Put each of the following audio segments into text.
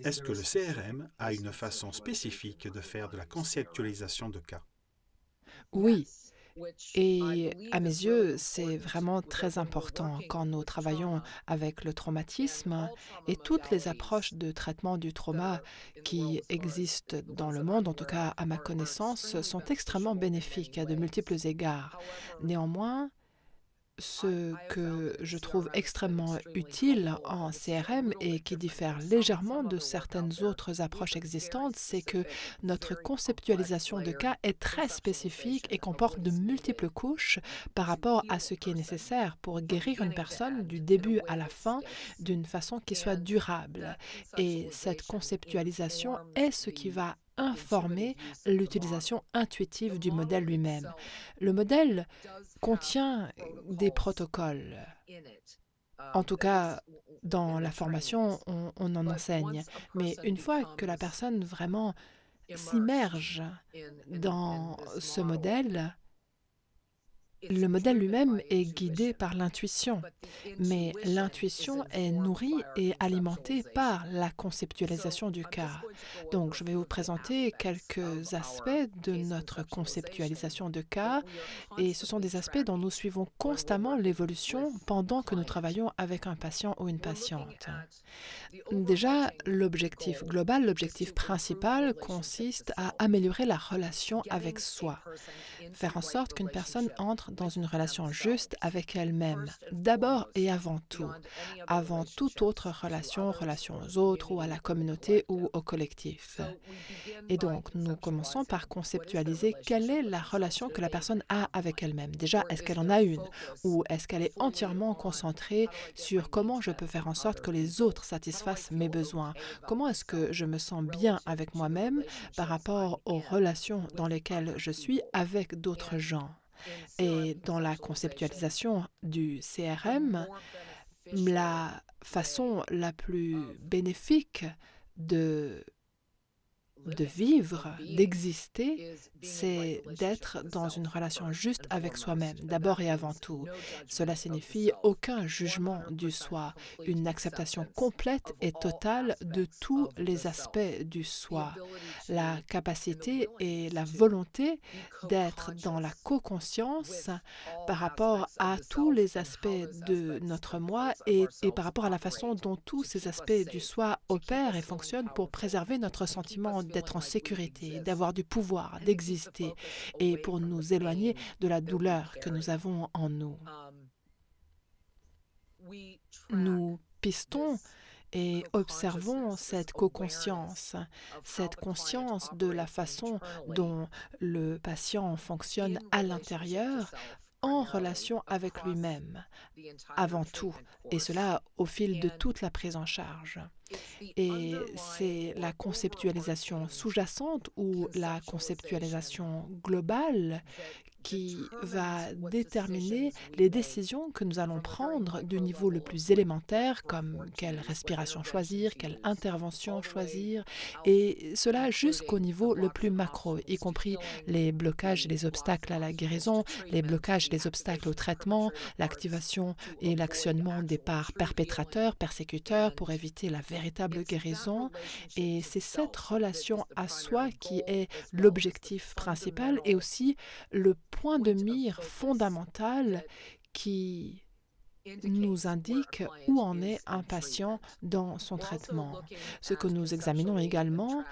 Est-ce que le CRM a une façon spécifique de faire de la conceptualisation de cas? Oui, et à mes yeux, c'est vraiment très important quand nous travaillons avec le traumatisme et toutes les approches de traitement du trauma qui existent dans le monde, en tout cas à ma connaissance, sont extrêmement bénéfiques à de multiples égards. Néanmoins, ce que je trouve extrêmement utile en CRM et qui diffère légèrement de certaines autres approches existantes, c'est que notre conceptualisation de cas est très spécifique et comporte de multiples couches par rapport à ce qui est nécessaire pour guérir une personne du début à la fin d'une façon qui soit durable. Et cette conceptualisation est ce qui va informer l'utilisation intuitive du modèle lui-même. Le modèle contient des protocoles. En tout cas, dans la formation, on en enseigne. Mais une fois que la personne vraiment s'immerge dans ce modèle, le modèle lui-même est guidé par l'intuition, mais l'intuition est nourrie et alimentée par la conceptualisation du cas. Donc, je vais vous présenter quelques aspects de notre conceptualisation de cas, et ce sont des aspects dont nous suivons constamment l'évolution pendant que nous travaillons avec un patient ou une patiente. Déjà, l'objectif global, l'objectif principal consiste à améliorer la relation avec soi, faire en sorte qu'une personne entre dans une relation juste avec elle-même, d'abord et avant toute autre relation, relation aux autres ou à la communauté ou au collectif. Et donc, nous commençons par conceptualiser quelle est la relation que la personne a avec elle-même. Déjà, est-ce qu'elle en a une ou est-ce qu'elle est entièrement concentrée sur comment je peux faire en sorte que les autres satisfassent mes besoins? Comment est-ce que je me sens bien avec moi-même par rapport aux relations dans lesquelles je suis avec d'autres gens? Et dans la conceptualisation du CRM, la façon la plus bénéfique de vivre, d'exister, c'est d'être dans une relation juste avec soi-même, d'abord et avant tout. Cela signifie aucun jugement du soi, une acceptation complète et totale de tous les aspects du soi, la capacité et la volonté d'être dans la co-conscience par rapport à tous les aspects de notre moi et par rapport à la façon dont tous ces aspects du soi opèrent et fonctionnent pour préserver notre sentiment d'être en sécurité, d'avoir du pouvoir, d'exister et pour nous éloigner de la douleur que nous avons en nous. Nous pistons et observons cette co-conscience, cette conscience de la façon dont le patient fonctionne à l'intérieur en relation avec lui-même, avant tout, et cela au fil de toute la prise en charge. Et c'est la conceptualisation sous-jacente ou la conceptualisation globale qui va déterminer les décisions que nous allons prendre du niveau le plus élémentaire, comme quelle respiration choisir, quelle intervention choisir, et cela jusqu'au niveau le plus macro, y compris les blocages et les obstacles à la guérison, les blocages et les obstacles au traitement, l'activation et l'actionnement des parts perpétrateurs, persécuteurs pour éviter la véritable guérison. Et c'est cette relation à soi qui est l'objectif principal et aussi le point de mire fondamental qui nous indique où en est un patient dans son traitement. Ce que nous examinons également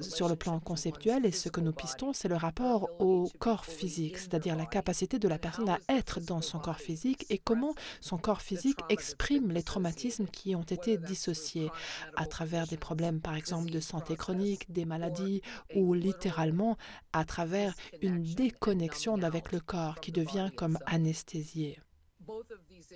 sur le plan conceptuel et ce que nous pistons, c'est le rapport au corps physique, c'est-à-dire la capacité de la personne à être dans son corps physique et comment son corps physique exprime les traumatismes qui ont été dissociés à travers des problèmes, par exemple, de santé chronique, des maladies ou littéralement à travers une déconnexion avec le corps qui devient comme anesthésié.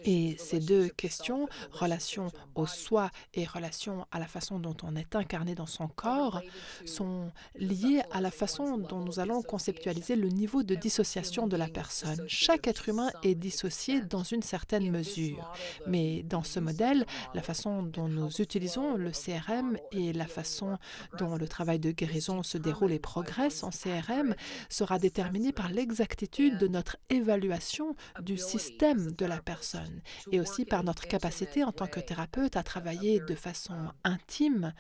Et ces deux questions, relation au soi et relation à la façon dont on est incarné dans son corps, sont liées à la façon dont nous allons conceptualiser le niveau de dissociation de la personne. Chaque être humain est dissocié dans une certaine mesure. Mais dans ce modèle, la façon dont nous utilisons le CRM et la façon dont le travail de guérison se déroule et progresse en CRM sera déterminée par l'exactitude de notre évaluation du système de la personne et aussi par notre capacité en tant que thérapeute à travailler de façon intime,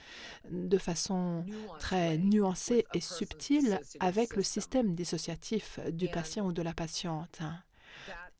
de façon très nuancée et subtile avec le système dissociatif du patient ou de la patiente.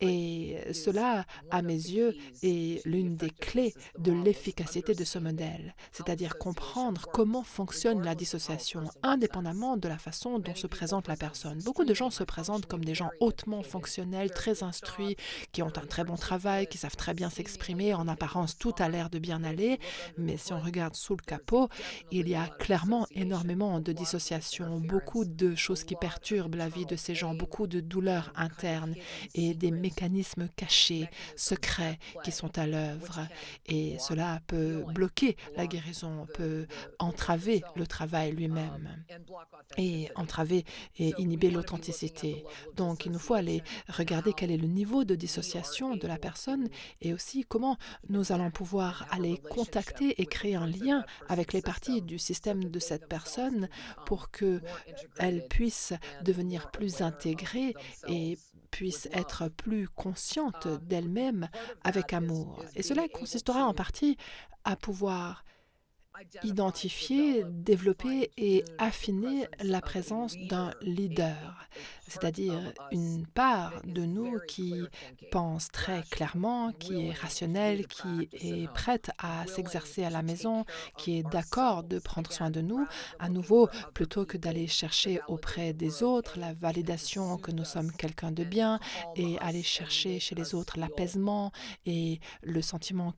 Et cela, à mes yeux, est l'une des clés de l'efficacité de ce modèle, c'est-à-dire comprendre comment fonctionne la dissociation, indépendamment de la façon dont se présente la personne. Beaucoup de gens se présentent comme des gens hautement fonctionnels, très instruits, qui ont un très bon travail, qui savent très bien s'exprimer. En apparence, tout a l'air de bien aller, mais si on regarde sous le capot, il y a clairement énormément de dissociation, beaucoup de choses qui perturbent la vie de ces gens, beaucoup de douleurs internes et des mécanismes cachés, secrets qui sont à l'œuvre. Et cela peut bloquer la guérison, peut entraver le travail lui-même et entraver et inhiber l'authenticité. Donc, il nous faut aller regarder quel est le niveau de dissociation de la personne et aussi comment nous allons pouvoir aller contacter et créer un lien avec les parties du système de cette personne pour qu'elle puisse devenir plus intégrée et puisse être plus consciente d'elle-même avec amour. Et cela consistera en partie à pouvoir identifier, développer et affiner la présence d'un leader, c'est-à-dire une part de nous qui pense très clairement, qui est rationnelle, qui est prête à s'exercer à la maison, qui est d'accord de prendre soin de nous, à nouveau, plutôt que d'aller chercher auprès des autres la validation que nous sommes quelqu'un de bien et aller chercher chez les autres l'apaisement et le sentiment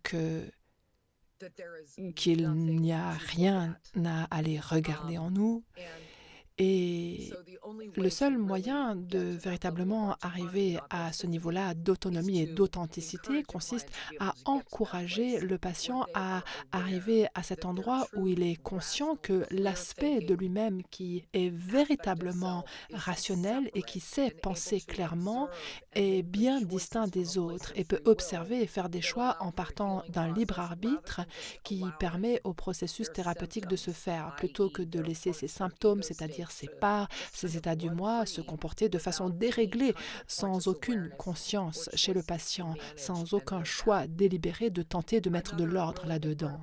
qu'il n'y a rien à aller regarder en nous. Et le seul moyen de véritablement arriver à ce niveau-là d'autonomie et d'authenticité consiste à encourager le patient à arriver à cet endroit où il est conscient que l'aspect de lui-même qui est véritablement rationnel et qui sait penser clairement est bien distinct des autres et peut observer et faire des choix en partant d'un libre arbitre qui permet au processus thérapeutique de se faire plutôt que de laisser ses symptômes, c'est-à-dire ses parts, ses états du moi, se comporter de façon déréglée, sans aucune conscience chez le patient, sans aucun choix délibéré de tenter de mettre de l'ordre là-dedans.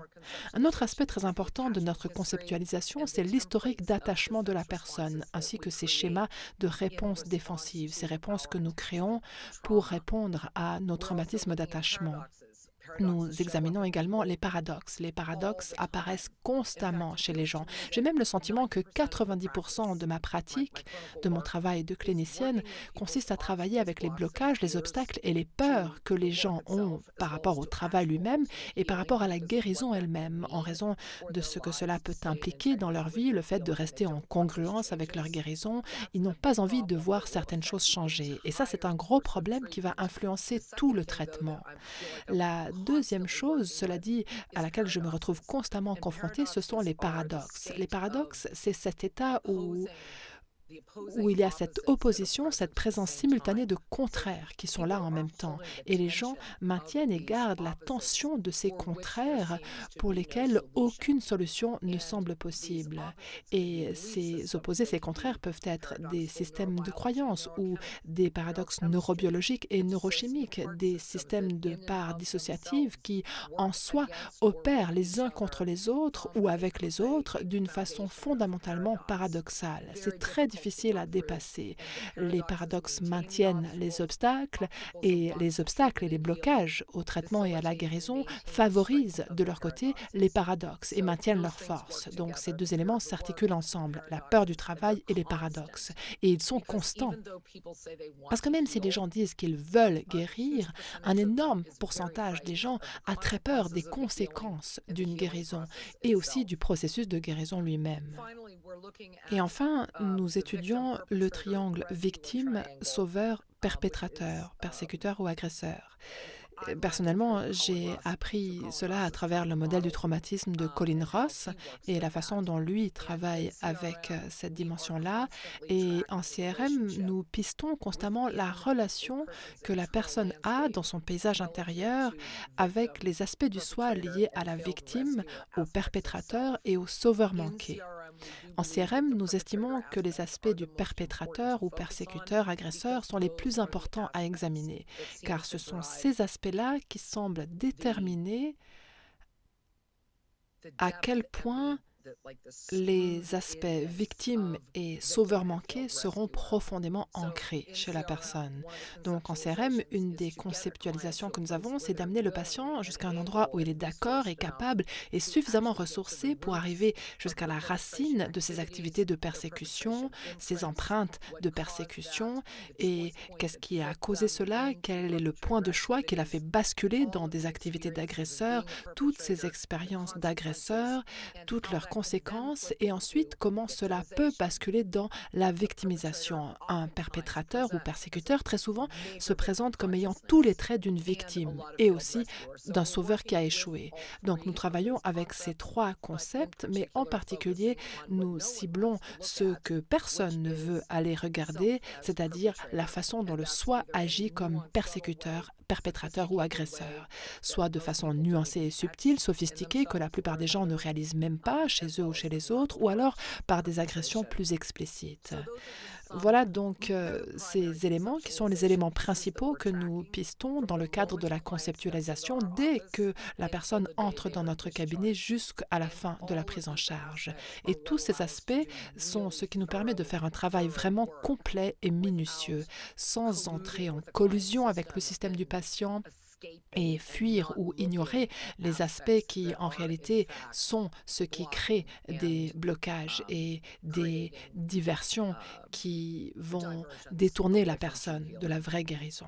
Un autre aspect très important de notre conceptualisation, c'est l'historique d'attachement de la personne, ainsi que ses schémas de réponse défensive, ces réponses que nous créons pour répondre à nos traumatismes d'attachement. Nous examinons également les paradoxes. Les paradoxes apparaissent constamment chez les gens. J'ai même le sentiment que 90% de ma pratique, de mon travail de clinicienne, consiste à travailler avec les blocages, les obstacles et les peurs que les gens ont par rapport au travail lui-même et par rapport à la guérison elle-même, en raison de ce que cela peut impliquer dans leur vie, le fait de rester en congruence avec leur guérison. Ils n'ont pas envie de voir certaines choses changer. Et ça, c'est un gros problème qui va influencer tout le traitement. La deuxième chose, cela dit, à laquelle je me retrouve constamment confrontée, ce sont les paradoxes. Les paradoxes, c'est cet état où il y a cette opposition, cette présence simultanée de contraires qui sont là en même temps. Et les gens maintiennent et gardent la tension de ces contraires pour lesquels aucune solution ne semble possible. Et ces opposés, ces contraires peuvent être des systèmes de croyances ou des paradoxes neurobiologiques et neurochimiques, des systèmes de parts dissociatives qui, en soi, opèrent les uns contre les autres ou avec les autres d'une façon fondamentalement paradoxale. C'est très difficile à dépasser. Les paradoxes maintiennent les obstacles et les blocages au traitement et à la guérison favorisent de leur côté les paradoxes et maintiennent leur force. Donc ces deux éléments s'articulent ensemble, la peur du travail et les paradoxes. Et ils sont constants. Parce que même si les gens disent qu'ils veulent guérir, un énorme pourcentage des gens a très peur des conséquences d'une guérison et aussi du processus de guérison lui-même. Et enfin, nous étudions le triangle victime, sauveur, perpétrateur, persécuteur ou agresseur. Personnellement, j'ai appris cela à travers le modèle du traumatisme de Colin Ross et la façon dont lui travaille avec cette dimension-là. Et en CRM, nous pistons constamment la relation que la personne a dans son paysage intérieur avec les aspects du soi liés à la victime, au perpétrateur et au sauveur manqué. En CRM, nous estimons que les aspects du perpétrateur ou persécuteur agresseur sont les plus importants à examiner, car ce sont ces aspects-là qui semblent déterminer à quel point les aspects victimes et sauveurs manqués seront profondément ancrés chez la personne. Donc en CRM, une des conceptualisations que nous avons, c'est d'amener le patient jusqu'à un endroit où il est d'accord et capable et suffisamment ressourcé pour arriver jusqu'à la racine de ses activités de persécution, ses empreintes de persécution et qu'est-ce qui a causé cela, quel est le point de choix qui l'a fait basculer dans des activités d'agresseur, toutes ces expériences d'agresseur, toutes leurs conséquences et ensuite comment cela peut basculer dans la victimisation. Un perpétrateur ou persécuteur très souvent se présente comme ayant tous les traits d'une victime et aussi d'un sauveur qui a échoué. Donc nous travaillons avec ces trois concepts, mais en particulier nous ciblons ce que personne ne veut aller regarder, c'est-à-dire la façon dont le soi agit comme persécuteur, perpétrateur ou agresseur, soit de façon nuancée et subtile, sophistiquée, que la plupart des gens ne réalisent même pas chez eux ou chez les autres, ou alors par des agressions plus explicites. Voilà donc ces éléments qui sont les éléments principaux que nous pistons dans le cadre de la conceptualisation dès que la personne entre dans notre cabinet jusqu'à la fin de la prise en charge. Et tous ces aspects sont ce qui nous permet de faire un travail vraiment complet et minutieux, sans entrer en collusion avec le système du patient et fuir ou ignorer les aspects qui, en réalité, sont ce qui crée des blocages et des diversions qui vont détourner la personne de la vraie guérison.